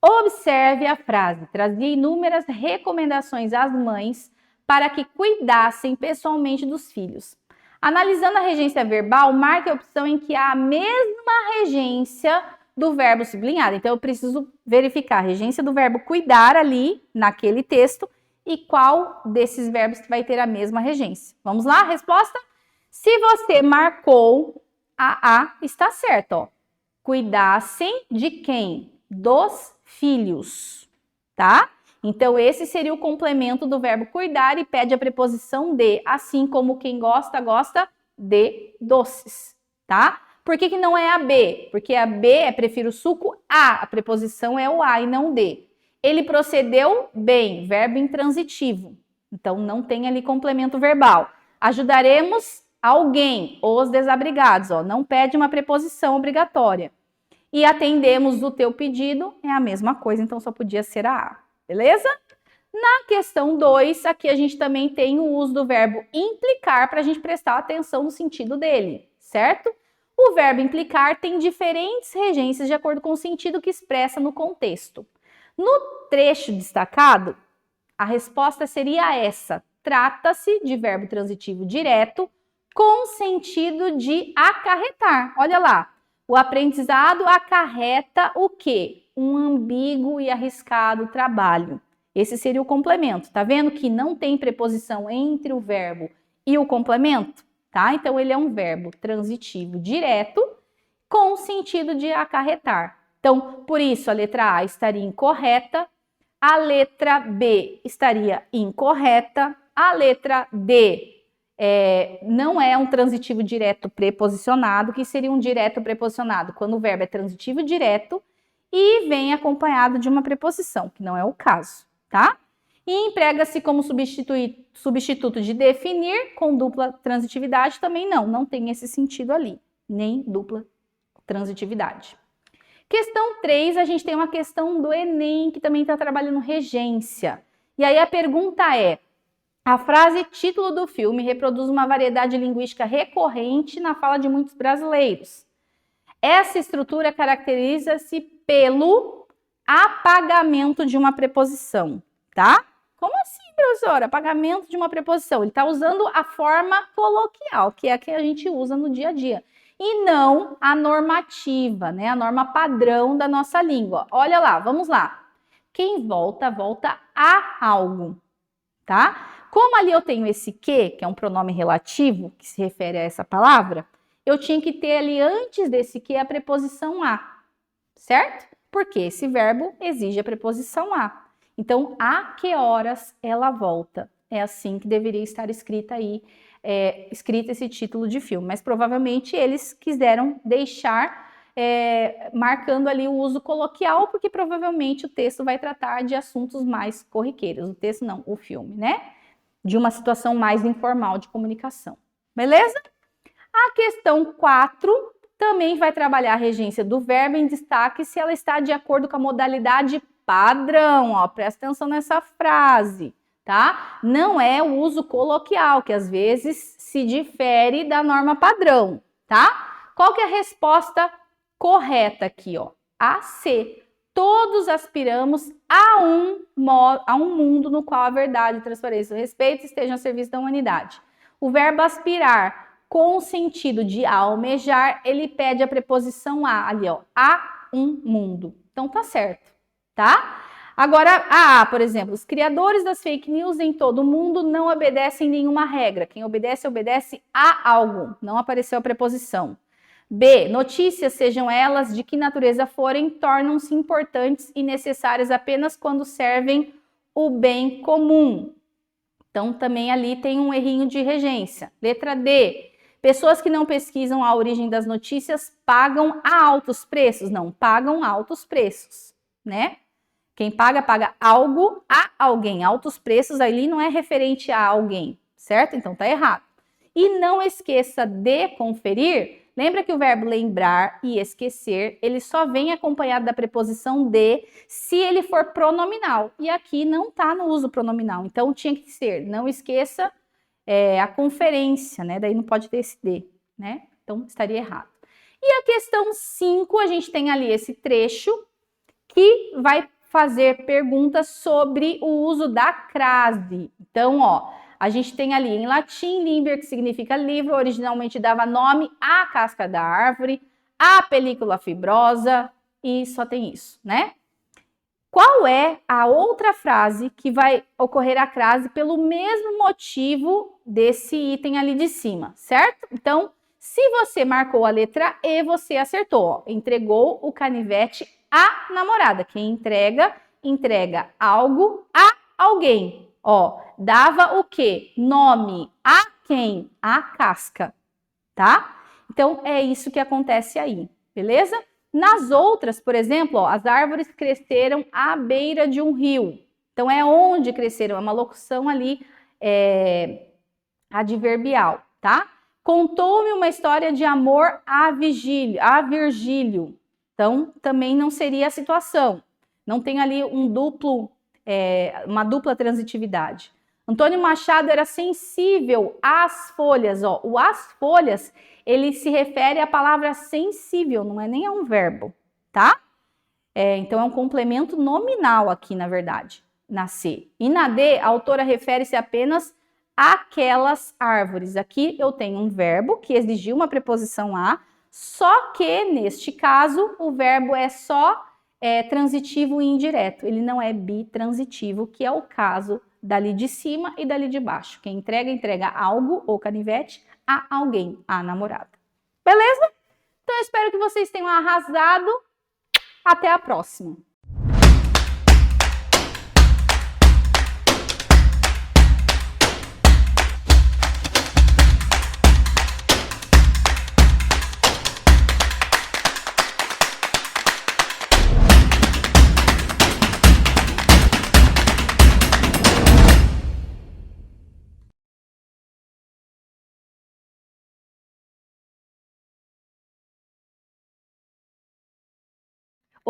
Observe a frase. Trazia inúmeras recomendações às mães para que cuidassem pessoalmente dos filhos. Analisando a regência verbal, marque a opção em que há a mesma regência do verbo sublinhado. Então, eu preciso verificar a regência do verbo cuidar ali, naquele texto, e qual desses verbos vai ter a mesma regência. Vamos lá? Resposta? Se você marcou, a A está certo, ó. Cuidassem de quem? Dos filhos, tá? Então, esse seria o complemento do verbo cuidar e pede a preposição de, assim como quem gosta, gosta de doces, tá? Por que não é a B? Porque a B é prefiro suco a preposição é o a e não o de. Ele procedeu bem, verbo intransitivo. Então, não tem ali complemento verbal. Ajudaremos alguém, os desabrigados, ó, não pede uma preposição obrigatória. E atendemos o teu pedido, é a mesma coisa, então só podia ser a A, beleza? Na questão 2, aqui a gente também tem o uso do verbo implicar para a gente prestar atenção no sentido dele, certo? O verbo implicar tem diferentes regências de acordo com o sentido que expressa no contexto. No trecho destacado, a resposta seria essa. Trata-se de verbo transitivo direto com sentido de acarretar. Olha lá, o aprendizado acarreta o quê? Um ambíguo e arriscado trabalho. Esse seria o complemento. Tá vendo que não tem preposição entre o verbo e o complemento? Tá? Então, ele é um verbo transitivo direto com sentido de acarretar. Então, por isso, a letra A estaria incorreta, a letra B estaria incorreta, a letra D não é um transitivo direto preposicionado, que seria um direto preposicionado quando o verbo é transitivo direto e vem acompanhado de uma preposição, que não é o caso, tá? E emprega-se como substituto de definir, com dupla transitividade também não tem esse sentido ali, nem dupla transitividade. Questão 3, a gente tem uma questão do Enem, que também está trabalhando regência. E aí a pergunta é, a frase título do filme reproduz uma variedade linguística recorrente na fala de muitos brasileiros. Essa estrutura caracteriza-se pelo apagamento de uma preposição, tá? Como assim, professora? Apagamento de uma preposição. Ele está usando a forma coloquial, que é a que a gente usa no dia a dia. E não a normativa, né? A norma padrão da nossa língua. Olha lá, vamos lá. Quem volta, volta a algo, tá? Como ali eu tenho esse que é um pronome relativo, que se refere a essa palavra, eu tinha que ter ali antes desse que a preposição a, certo? Porque esse verbo exige a preposição a. Então, a que horas ela volta? É assim que deveria estar escrita aí escrito esse título de filme, mas provavelmente eles quiseram deixar marcando ali o uso coloquial, porque provavelmente o texto vai tratar de assuntos mais corriqueiros. O texto não, o filme, né? De uma situação mais informal de comunicação. Beleza? A questão 4 também vai trabalhar a regência do verbo em destaque se ela está de acordo com a modalidade padrão. Ó, presta atenção nessa frase, tá? Não é o uso coloquial, que às vezes se difere da norma padrão, tá? Qual que é a resposta correta aqui, ó? A C. Todos aspiramos a um mundo no qual a verdade, a transparência e o respeito estejam a serviço da humanidade. O verbo aspirar, com o sentido de almejar, ele pede a preposição a, ali, ó, a um mundo. Então tá certo, tá? Agora, a, por exemplo, os criadores das fake news em todo o mundo não obedecem nenhuma regra. Quem obedece, obedece a algo. Não apareceu a preposição. B. Notícias, sejam elas de que natureza forem, tornam-se importantes e necessárias apenas quando servem o bem comum. Então, também ali tem um errinho de regência. Letra D. Pessoas que não pesquisam a origem das notícias pagam a altos preços. Não, pagam altos preços, né? Quem paga, paga algo a alguém. Altos preços ali não é referente a alguém, certo? Então, tá errado. E não esqueça de conferir. Lembra que o verbo lembrar e esquecer, ele só vem acompanhado da preposição de se ele for pronominal. E aqui não está no uso pronominal, então tinha que ser, não esqueça a conferência, né? Daí não pode ter esse de, né? Então estaria errado. E a questão 5, a gente tem ali esse trecho que vai fazer perguntas sobre o uso da crase. Então, ó, a gente tem ali em latim, limber, que significa livro, originalmente dava nome à casca da árvore, à película fibrosa, e só tem isso, né? Qual é a outra frase que vai ocorrer a crase pelo mesmo motivo desse item ali de cima, certo? Então, se você marcou a letra E, você acertou, ó, entregou o canivete à namorada. Quem entrega, entrega algo a alguém. Ó, dava o quê? Nome a quem? A casca, tá? Então, é isso que acontece aí, beleza? Nas outras, por exemplo, ó, as árvores cresceram à beira de um rio. Então, é onde cresceram, é uma locução ali adverbial, tá? Contou-me uma história de amor a Virgílio. Então, também não seria a situação. Não tem ali uma dupla transitividade. Antônio Machado era sensível às folhas. Ó. O às folhas, ele se refere à palavra sensível, não é nem a um verbo, tá? Então, é um complemento nominal aqui, na verdade, na C. E na D, a autora refere-se apenas àquelas árvores. Aqui eu tenho um verbo que exigiu uma preposição a, só que, neste caso, o verbo é só transitivo e indireto. Ele não é bitransitivo, que é o caso dali de cima e dali de baixo. Quem entrega, entrega algo ou canivete a alguém, a namorada. Beleza? Então, eu espero que vocês tenham arrasado. Até a próxima.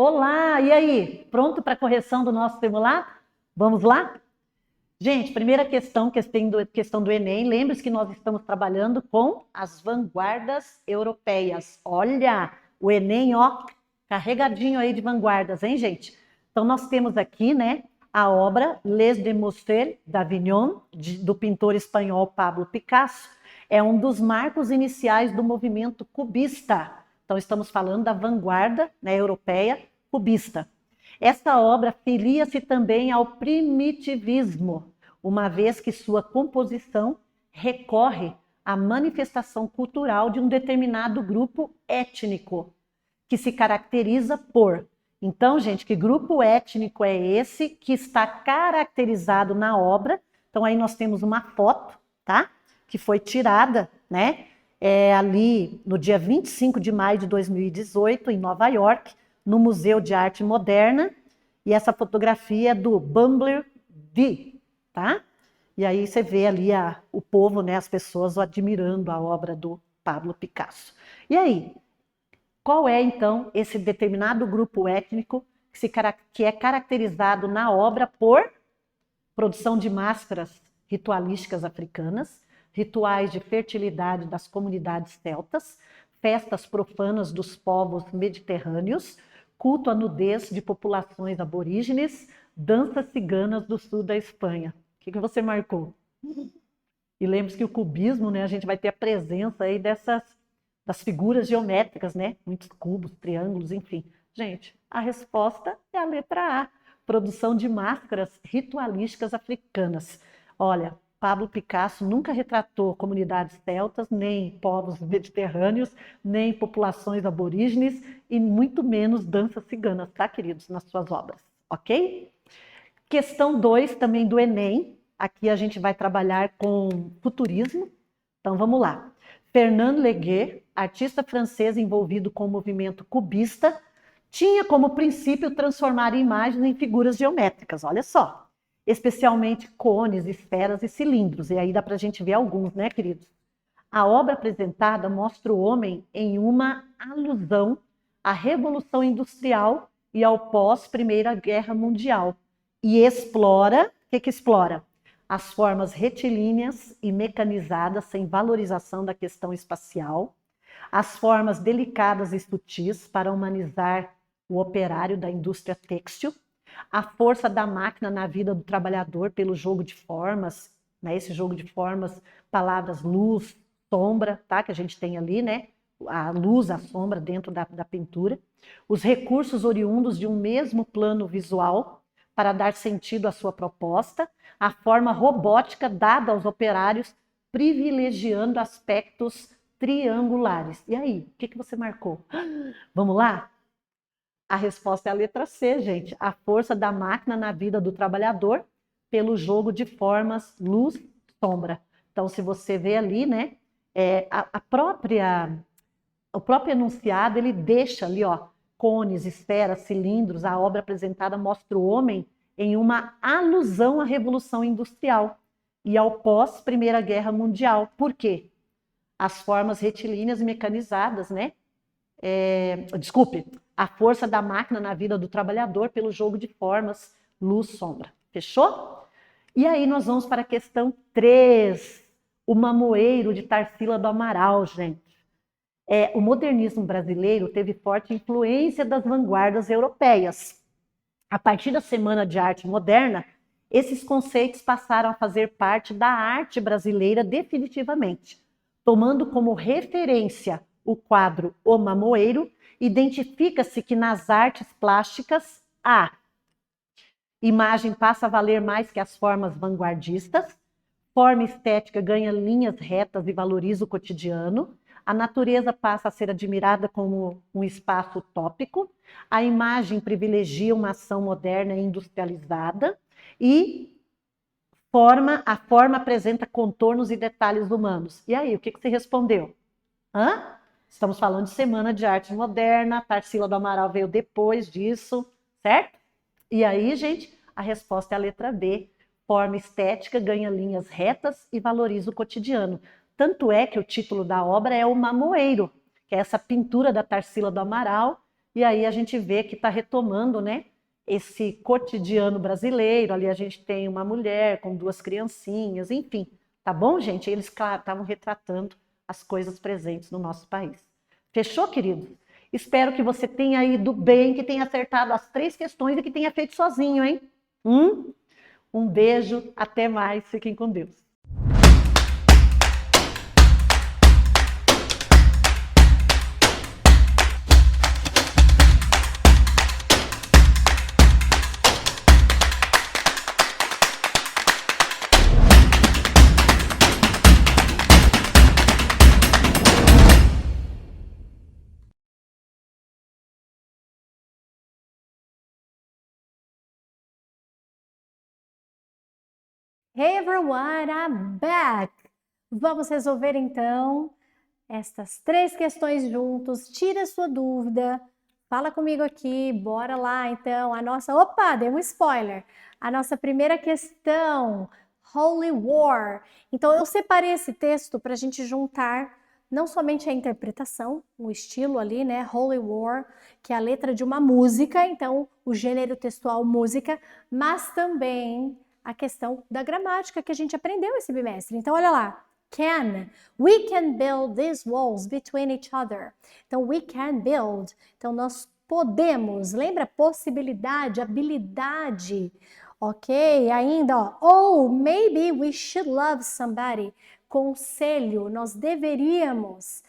Olá, e aí? Pronto para a correção do nosso simulado? Vamos lá? Gente, primeira questão do Enem. Lembre-se que nós estamos trabalhando com as vanguardas europeias. Olha, o Enem, ó, carregadinho aí de vanguardas, hein, gente? Então, nós temos aqui, né, a obra Les Demoiselles d'Avignon, do pintor espanhol Pablo Picasso. É um dos marcos iniciais do movimento cubista. Então, estamos falando da vanguarda, né, europeia cubista. Essa obra filia-se também ao primitivismo, uma vez que sua composição recorre à manifestação cultural de um determinado grupo étnico, que se caracteriza por... Então, gente, que grupo étnico é esse que está caracterizado na obra? Então, aí nós temos uma foto, tá? que foi tirada, né? Ali no dia 25 de maio de 2018, em Nova York, no Museu de Arte Moderna. E essa fotografia é do Bumblebee, tá? E aí você vê ali o povo, né, as pessoas admirando a obra do Pablo Picasso. E aí, qual é então esse determinado grupo étnico que é caracterizado na obra por produção de máscaras ritualísticas africanas, rituais de fertilidade das comunidades celtas, festas profanas dos povos mediterrâneos, culto à nudez de populações aborígenes, danças ciganas do sul da Espanha. O que você marcou? E lembre-se que o cubismo, né, a gente vai ter a presença aí das figuras geométricas, né? Muitos cubos, triângulos, enfim. Gente, a resposta é a letra A. Produção de máscaras ritualísticas africanas. Olha, Pablo Picasso nunca retratou comunidades celtas, nem povos mediterrâneos, nem populações aborígenes e muito menos danças ciganas, tá, queridos, nas suas obras, ok? Questão 2, também do Enem. Aqui a gente vai trabalhar com futurismo. Então vamos lá. Fernand Léger, artista francês envolvido com o movimento cubista, tinha como princípio transformar imagens em figuras geométricas, olha só. Especialmente cones, esferas e cilindros. E aí dá para a gente ver alguns, né, queridos? A obra apresentada mostra o homem em uma alusão à Revolução Industrial e ao pós-Primeira Guerra Mundial. E explora, o que explora? As formas retilíneas e mecanizadas sem valorização da questão espacial, as formas delicadas e sutis para humanizar o operário da indústria têxtil, a força da máquina na vida do trabalhador pelo jogo de formas, né? Esse jogo de formas, palavras luz, sombra, tá? Que a gente tem ali, né? A luz, a sombra dentro da pintura, os recursos oriundos de um mesmo plano visual para dar sentido à sua proposta, a forma robótica dada aos operários, privilegiando aspectos triangulares. E aí, o que você marcou? Vamos lá? A resposta é a letra C, gente. A força da máquina na vida do trabalhador pelo jogo de formas luz, sombra. Então, se você vê ali, né, o próprio enunciado, ele deixa ali, ó, cones, esferas, cilindros. A obra apresentada mostra o homem em uma alusão à Revolução Industrial e ao pós-Primeira Guerra Mundial. Por quê? As formas retilíneas mecanizadas, né? A força da máquina na vida do trabalhador pelo jogo de formas, luz, sombra. Fechou? E aí nós vamos para a questão 3, o Mamoeiro de Tarsila do Amaral, gente. O modernismo brasileiro teve forte influência das vanguardas europeias. A partir da Semana de Arte Moderna, esses conceitos passaram a fazer parte da arte brasileira definitivamente, tomando como referência o quadro O Mamoeiro. Identifica-se que nas artes plásticas a imagem passa a valer mais que as formas vanguardistas, forma estética ganha linhas retas e valoriza o cotidiano, a natureza passa a ser admirada como um espaço utópico, a imagem privilegia uma ação moderna e industrializada e a forma apresenta contornos e detalhes humanos. E aí, o que você respondeu? Estamos falando de Semana de Arte Moderna, Tarsila do Amaral veio depois disso, certo? E aí, gente, a resposta é a letra B. Forma estética ganha linhas retas e valoriza o cotidiano. Tanto é que o título da obra é O Mamoeiro, que é essa pintura da Tarsila do Amaral, e aí a gente vê que está retomando, né, esse cotidiano brasileiro. Ali a gente tem uma mulher com 2 criancinhas, enfim. Tá bom, gente? Eles, claro, estavam retratando as coisas presentes no nosso país. Fechou, querido? Espero que você tenha ido bem, que tenha acertado as 3 questões e que tenha feito sozinho, hein? Um beijo, até mais, fiquem com Deus. Hey everyone, I'm back! Vamos resolver então estas 3 questões juntos. Tira a sua dúvida. Fala comigo aqui. Bora lá então. Opa, dei um spoiler. A nossa primeira questão, Holy War. Então eu separei esse texto para a gente juntar não somente a interpretação, o estilo ali, né? Holy War, que é a letra de uma música, então o gênero textual música, mas também a questão da gramática que a gente aprendeu esse bimestre. Então olha lá. We can build these walls between each other. Então, we can build. Então, nós podemos. Lembra? Possibilidade, habilidade. Ok? Ainda, ó. Oh, maybe we should love somebody. Conselho, nós deveríamos.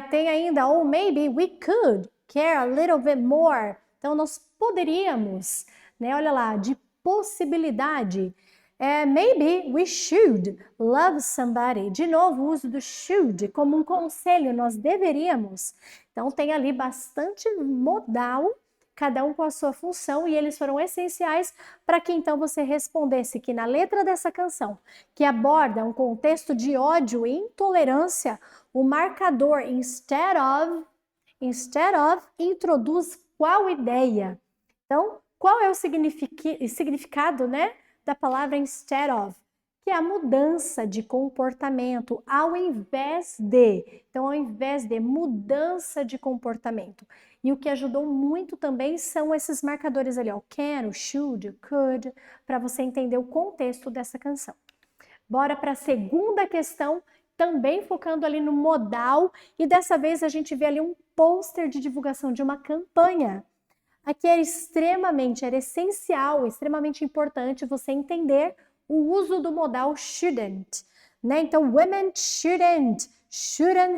Tem ainda, oh, maybe we could care a little bit more. Então, nós poderíamos, né? Olha lá, de possibilidade. Maybe we should love somebody. De novo, o uso do should como um conselho, nós deveríamos. Então, tem ali bastante modal, cada um com a sua função, e eles foram essenciais para que então você respondesse que na letra dessa canção, que aborda um contexto de ódio e intolerância, o marcador instead of introduz qual ideia? Então, qual é o significado, né, da palavra instead of? Que é a mudança de comportamento, ao invés de. Então, ao invés de, mudança de comportamento. E o que ajudou muito também são esses marcadores ali, ó, can, o should, o could, para você entender o contexto dessa canção. Bora para a segunda questão, também focando ali no modal, e dessa vez a gente vê ali um pôster de divulgação de uma campanha. Aqui era essencial, extremamente importante você entender o uso do modal shouldn't, né? Então, women shouldn't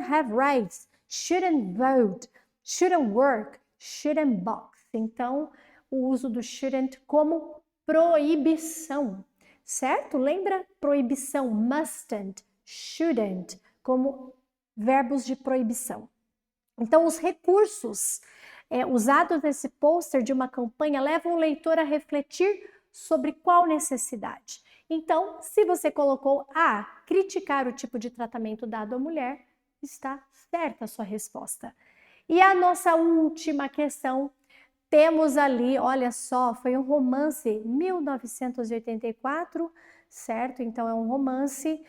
have rights, shouldn't vote, shouldn't work, shouldn't box. Então, o uso do shouldn't como proibição, certo? Lembra? Proibição, mustn't, shouldn't, como verbos de proibição. Então, os recursos usados nesse pôster de uma campanha levam o leitor a refletir sobre qual necessidade. Então, se você colocou criticar o tipo de tratamento dado à mulher, está certa a sua resposta. E a nossa última questão, temos ali, olha só, foi um romance 1984, certo? Então é um romance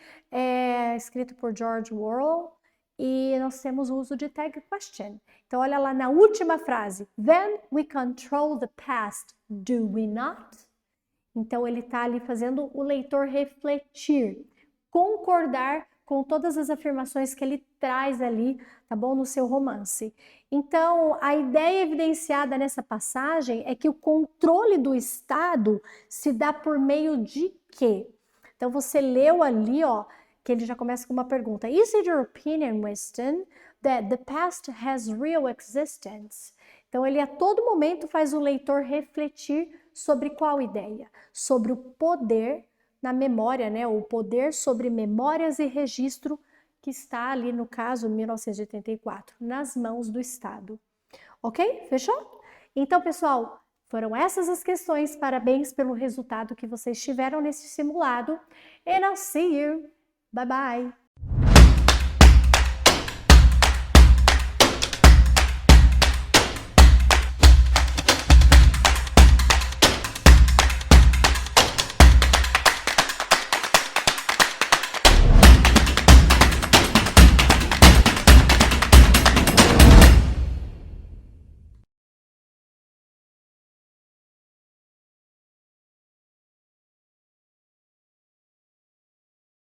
escrito por George Orwell e nós temos o uso de tag question. Então olha lá na última frase, then we control the past, do we not? Então ele está ali fazendo o leitor refletir, concordar com todas as afirmações que ele traz ali, tá bom, no seu romance. Então, a ideia evidenciada nessa passagem é que o controle do Estado se dá por meio de quê? Então, você leu ali, ó, que ele já começa com uma pergunta. Is it your opinion, Winston, that the past has real existence? Então, ele a todo momento faz o leitor refletir sobre qual ideia? Sobre o poder na memória, né? O poder sobre memórias e registro que está ali, no caso, 1984, nas mãos do Estado. Ok? Fechou? Então, pessoal, foram essas as questões. Parabéns pelo resultado que vocês tiveram nesse simulado. And I'll see you. Bye, bye.